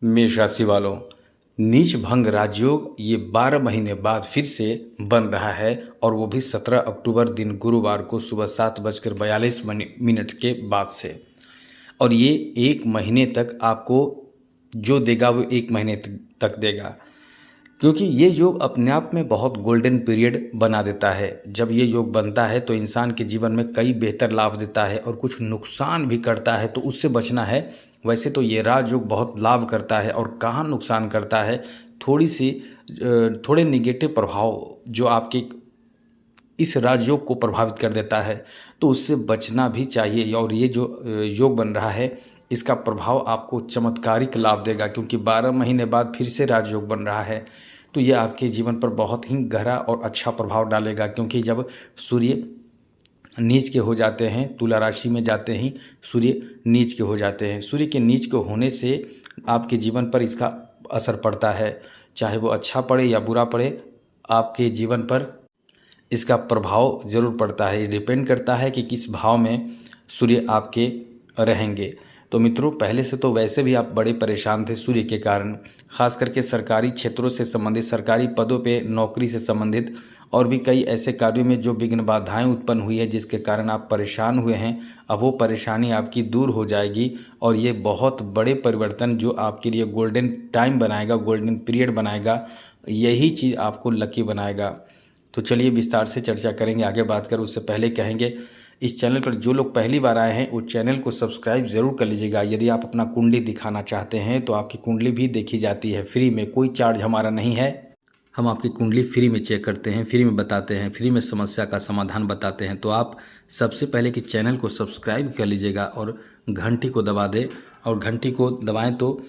मेष राशि वालों, नीच भंग राजयोग ये 12 महीने बाद फिर से बन रहा है और वो भी 17 अक्टूबर दिन गुरुवार को सुबह 7:42 के बाद से। और ये 1 महीने तक आपको जो देगा वो 1 महीने तक देगा, क्योंकि ये योग अपने आप में बहुत गोल्डन पीरियड बना देता है। जब ये योग बनता है तो इंसान के जीवन में कई बेहतर लाभ देता है और कुछ नुकसान भी करता है, तो उससे बचना है। वैसे तो ये राजयोग बहुत लाभ करता है और कहाँ नुकसान करता है, थोड़े निगेटिव प्रभाव जो आपके इस राजयोग को प्रभावित कर देता है, तो उससे बचना भी चाहिए। और ये जो योग बन रहा है इसका प्रभाव आपको चमत्कारिक लाभ देगा, क्योंकि 12 महीने बाद फिर से राजयोग बन रहा है। तो ये आपके जीवन पर बहुत ही गहरा और अच्छा प्रभाव डालेगा, क्योंकि जब सूर्य नीच के हो जाते हैं, तुला राशि में जाते ही सूर्य नीच के हो जाते हैं। सूर्य के नीच के होने से आपके जीवन पर इसका असर पड़ता है, चाहे वो अच्छा पड़े या बुरा पड़े, आपके जीवन पर इसका प्रभाव ज़रूर पड़ता है। ये डिपेंड करता है कि किस भाव में सूर्य आपके रहेंगे। तो मित्रों, पहले से तो वैसे भी आप बड़े परेशान थे सूर्य के कारण, खास करके सरकारी क्षेत्रों से संबंधित, सरकारी पदों पे नौकरी से संबंधित और भी कई ऐसे कार्यों में जो विघ्न बाधाएं उत्पन्न हुई है जिसके कारण आप परेशान हुए हैं। अब वो परेशानी आपकी दूर हो जाएगी और ये बहुत बड़े परिवर्तन जो आपके लिए गोल्डन टाइम बनाएगा, गोल्डन पीरियड बनाएगा, यही चीज़ आपको लकी बनाएगा। तो चलिए विस्तार से चर्चा करेंगे। आगे बात करें उससे पहले कहेंगे, इस चैनल पर जो लोग पहली बार आए हैं वो चैनल को सब्सक्राइब ज़रूर कर लीजिएगा। यदि आप अपना कुंडली दिखाना चाहते हैं तो आपकी कुंडली भी देखी जाती है फ्री में, कोई चार्ज हमारा नहीं है। हम आपकी कुंडली फ्री में चेक करते हैं, फ्री में बताते हैं, फ्री में समस्या का समाधान बताते हैं। तो आप सबसे पहले कि चैनल को सब्सक्राइब कर लीजिएगा और घंटी को दबा दें, और घंटी को दबाएं तो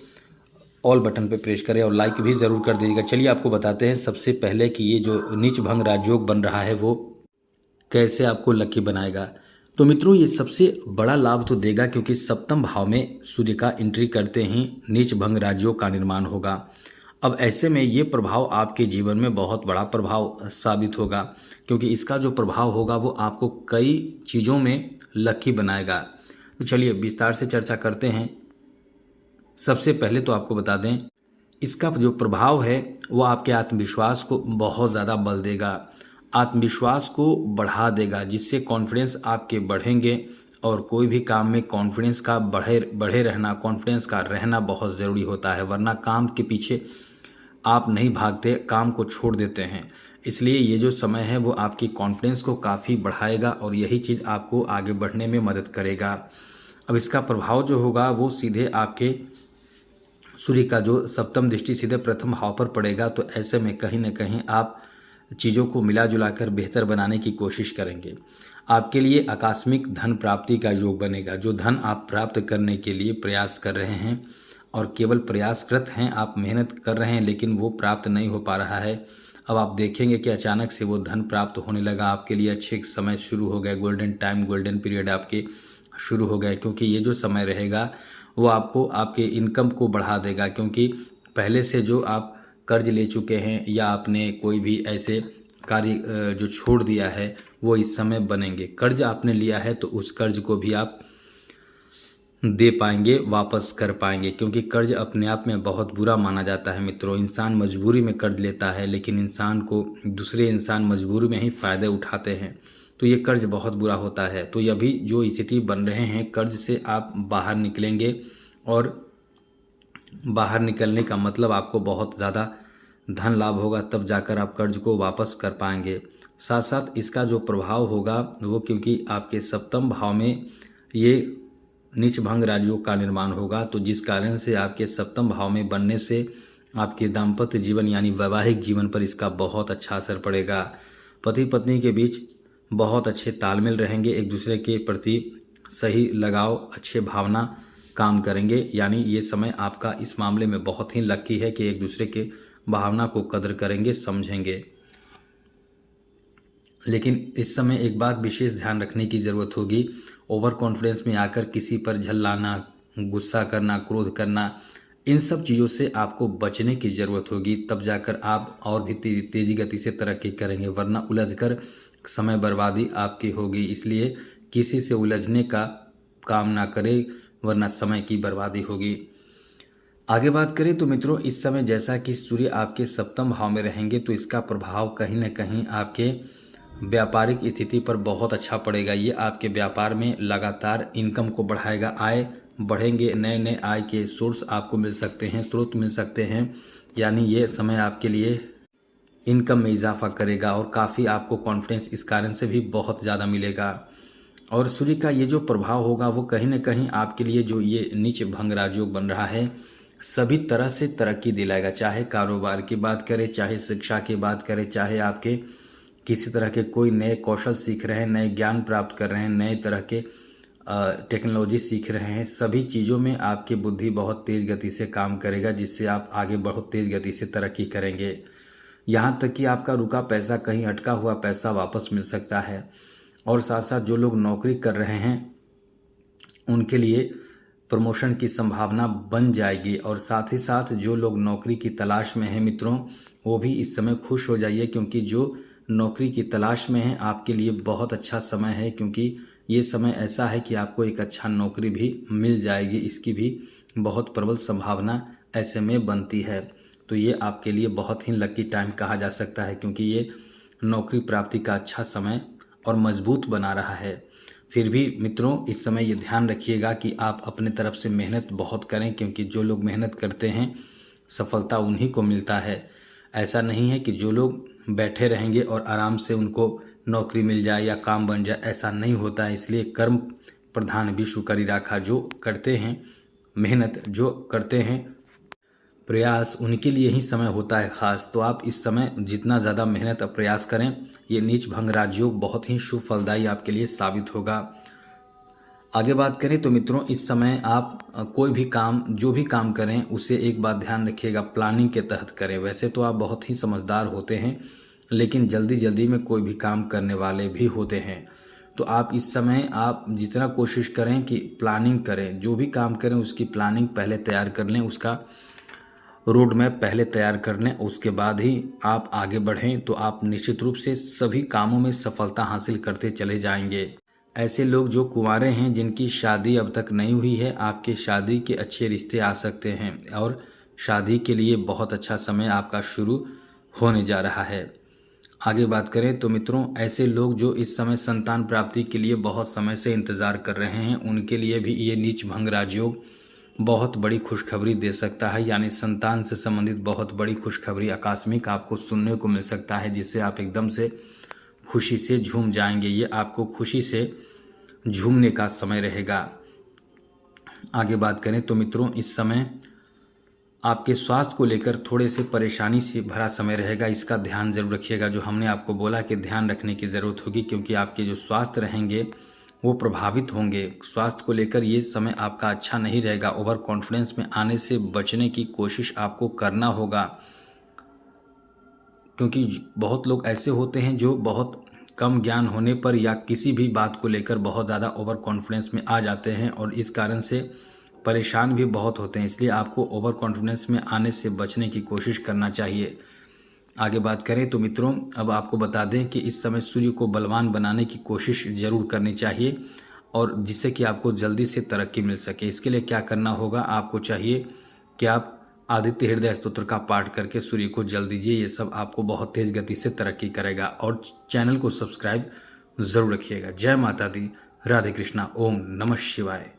ऑल बटन पे प्रेस करें और लाइक भी ज़रूर कर दीजिएगा। चलिए आपको बताते हैं सबसे पहले कि ये जो नीच भंग राजयोग बन रहा है वो कैसे आपको लकी बनाएगा। तो मित्रों, ये सबसे बड़ा लाभ तो देगा, क्योंकि सप्तम भाव में सूर्य का एंट्री करते ही नीच भंग राजयोग का निर्माण होगा। अब ऐसे में ये प्रभाव आपके जीवन में बहुत बड़ा प्रभाव साबित होगा, क्योंकि इसका जो प्रभाव होगा वो आपको कई चीज़ों में लकी बनाएगा। तो चलिए विस्तार से चर्चा करते हैं। सबसे पहले तो आपको बता दें, इसका जो प्रभाव है वो आपके आत्मविश्वास को बहुत ज़्यादा बल देगा, आत्मविश्वास को बढ़ा देगा, जिससे कॉन्फिडेंस आपके बढ़ेंगे। और कोई भी काम में कॉन्फिडेंस का बढ़े रहना, कॉन्फिडेंस का रहना बहुत ज़रूरी होता है, वरना काम के पीछे आप नहीं भागते, काम को छोड़ देते हैं। इसलिए ये जो समय है वो आपकी कॉन्फिडेंस को काफ़ी बढ़ाएगा और यही चीज़ आपको आगे बढ़ने में मदद करेगा। अब इसका प्रभाव जो होगा वो सीधे आपके सूर्य का जो सप्तम दृष्टि सीधे प्रथम भाव पर पड़ेगा, तो ऐसे में कहीं ना कहीं आप चीज़ों को मिला जुला कर बेहतर बनाने की कोशिश करेंगे। आपके लिए आकस्मिक धन प्राप्ति का योग बनेगा। जो धन आप प्राप्त करने के लिए प्रयास कर रहे हैं और केवल प्रयासरत हैं, आप मेहनत कर रहे हैं लेकिन वो प्राप्त नहीं हो पा रहा है, अब आप देखेंगे कि अचानक से वो धन प्राप्त होने लगा। आपके लिए अच्छे समय शुरू हो गए, गोल्डन टाइम, गोल्डन पीरियड आपके शुरू हो गए, क्योंकि ये जो समय रहेगा वो आपको आपके इनकम को बढ़ा देगा। क्योंकि पहले से जो आप कर्ज ले चुके हैं या आपने कोई भी ऐसे कार्य जो छोड़ दिया है वो इस समय बनेंगे। कर्ज आपने लिया है तो उस कर्ज को भी आप दे पाएंगे, वापस कर पाएंगे, क्योंकि कर्ज अपने आप में बहुत बुरा माना जाता है। मित्रों, इंसान मजबूरी में कर्ज लेता है, लेकिन इंसान को दूसरे इंसान मजबूरी में ही फ़ायदे उठाते हैं, तो ये कर्ज बहुत बुरा होता है। तो ये अभी जो स्थिति बन रहे हैं, कर्ज से आप बाहर निकलेंगे और बाहर निकलने का मतलब आपको बहुत ज़्यादा धन लाभ होगा, तब जाकर आप कर्ज को वापस कर पाएंगे। साथ साथ इसका जो प्रभाव होगा वो, क्योंकि आपके सप्तम भाव में ये नीच भंग राजयोग का निर्माण होगा, तो जिस कारण से आपके सप्तम भाव में बनने से आपके दाम्पत्य जीवन यानी वैवाहिक जीवन पर इसका बहुत अच्छा असर पड़ेगा। पति पत्नी के बीच बहुत अच्छे तालमेल रहेंगे, एक दूसरे के प्रति सही लगाव, अच्छे भावना काम करेंगे। यानी ये समय आपका इस मामले में बहुत ही लकी है कि एक दूसरे के भावना को कदर करेंगे, समझेंगे। लेकिन इस समय एक बात विशेष ध्यान रखने की ज़रूरत होगी, ओवर कॉन्फिडेंस में आकर किसी पर झल्लाना, गुस्सा करना, क्रोध करना, इन सब चीज़ों से आपको बचने की ज़रूरत होगी, तब जाकर आप और भी तेज़ी गति से तरक्की करेंगे, वरना उलझकर समय बर्बादी आपकी होगी। इसलिए किसी से उलझने का काम ना करें, वरना समय की बर्बादी होगी। आगे बात करें तो मित्रों इस समय जैसा कि सूर्य आपके सप्तम भाव में रहेंगे तो इसका प्रभाव कहीं न कहीं आपके व्यापारिक स्थिति पर बहुत अच्छा पड़ेगा। ये आपके व्यापार में लगातार इनकम को बढ़ाएगा, आय बढ़ेंगे, नए नए आय के सोर्स आपको मिल सकते हैं, स्रोत मिल सकते हैं। यानी ये समय आपके लिए इनकम में इजाफा करेगा और काफ़ी आपको कॉन्फिडेंस इस कारण से भी बहुत ज़्यादा मिलेगा। और सूर्य का ये जो प्रभाव होगा वो कहीं न कहीं आपके लिए जो ये नीच भंग राजयोग बन रहा है सभी तरह से तरक्की दिलाएगा। चाहे कारोबार की बात करें, चाहे शिक्षा की बात करें, चाहे आपके किसी तरह के कोई नए कौशल सीख रहे हैं, नए ज्ञान प्राप्त कर रहे हैं, नए तरह के टेक्नोलॉजी सीख रहे हैं, सभी चीज़ों में आपकी बुद्धि बहुत तेज़ गति से काम करेगा जिससे आप आगे बहुत तेज़ गति से तरक्की करेंगे। यहाँ तक कि आपका रुका पैसा, कहीं अटका हुआ पैसा वापस मिल सकता है। और साथ साथ जो लोग नौकरी कर रहे हैं उनके लिए प्रमोशन की संभावना बन जाएगी। और साथ ही साथ जो लोग नौकरी की तलाश में हैं मित्रों वो भी इस समय खुश हो जाइए, क्योंकि जो नौकरी की तलाश में है आपके लिए बहुत अच्छा समय है, क्योंकि ये समय ऐसा है कि आपको एक अच्छा नौकरी भी मिल जाएगी। इसकी भी बहुत प्रबल संभावना ऐसे में बनती है। तो ये आपके लिए बहुत ही लकी टाइम कहा जा सकता है, क्योंकि ये नौकरी प्राप्ति का अच्छा समय और मजबूत बना रहा है। फिर भी मित्रों इस समय ये ध्यान रखिएगा कि आप अपने तरफ से मेहनत बहुत करें, क्योंकि जो लोग मेहनत करते हैं सफलता उन्हीं को मिलता है। ऐसा नहीं है कि जो लोग बैठे रहेंगे और आराम से उनको नौकरी मिल जाए या काम बन जाए, ऐसा नहीं होता है। इसलिए कर्म प्रधान विश्व करी राखा, जो करते हैं मेहनत, जो करते हैं प्रयास, उनके लिए ही समय होता है खास। तो आप इस समय जितना ज़्यादा मेहनत और प्रयास करें, ये नीच भंग राजयोग बहुत ही शुभ फलदायी आपके लिए साबित होगा। आगे बात करें तो मित्रों इस समय आप कोई भी काम, जो भी काम करें उसे एक बात ध्यान रखिएगा, प्लानिंग के तहत करें। वैसे तो आप बहुत ही समझदार होते हैं, लेकिन जल्दी जल्दी में कोई भी काम करने वाले भी होते हैं। तो आप इस समय आप जितना कोशिश करें कि प्लानिंग करें, जो भी काम करें उसकी प्लानिंग पहले तैयार कर लें, उसका रोड मैप पहले तैयार कर लें, उसके बाद ही आप आगे बढ़ें। तो आप निश्चित रूप से सभी कामों में सफलता हासिल करते चले जाएंगे। ऐसे लोग जो कुंवारे हैं, जिनकी शादी अब तक नहीं हुई है, आपके शादी के अच्छे रिश्ते आ सकते हैं और शादी के लिए बहुत अच्छा समय आपका शुरू होने जा रहा है। आगे बात करें तो मित्रों ऐसे लोग जो इस समय संतान प्राप्ति के लिए बहुत समय से इंतज़ार कर रहे हैं, उनके लिए भी ये नीच भंग राजयोग बहुत बड़ी खुशखबरी दे सकता है। यानी संतान से संबंधित बहुत बड़ी खुशखबरी आकस्मिक आपको सुनने को मिल सकता है, जिससे आप एकदम से खुशी से झूम जाएंगे। ये आपको खुशी से झूमने का समय रहेगा। आगे बात करें तो मित्रों इस समय आपके स्वास्थ्य को लेकर थोड़े से परेशानी से भरा समय रहेगा, इसका ध्यान जरूर रखिएगा। जो हमने आपको बोला कि ध्यान रखने की ज़रूरत होगी, क्योंकि आपके जो स्वास्थ्य रहेंगे वो प्रभावित होंगे। स्वास्थ्य को लेकर ये समय आपका अच्छा नहीं रहेगा। ओवर कॉन्फिडेंस में आने से बचने की कोशिश आपको करना होगा, क्योंकि बहुत लोग ऐसे होते हैं जो बहुत कम ज्ञान होने पर या किसी भी बात को लेकर बहुत ज़्यादा ओवर कॉन्फिडेंस में आ जाते हैं और इस कारण से परेशान भी बहुत होते हैं। इसलिए आपको ओवर कॉन्फिडेंस में आने से बचने की कोशिश करना चाहिए। आगे बात करें तो मित्रों अब आपको बता दें कि इस समय सूर्य को बलवान बनाने की कोशिश ज़रूर करनी चाहिए, और जिससे कि आपको जल्दी से तरक्की मिल सके। इसके लिए क्या करना होगा, आपको चाहिए कि आप आदित्य हृदय स्तोत्र का पाठ करके सूर्य को जल दीजिए। ये सब आपको बहुत तेज़ गति से तरक्की करेगा। और चैनल को सब्सक्राइब ज़रूर रखिएगा। जय माता दी, राधे कृष्णा, ओम नमः शिवाय।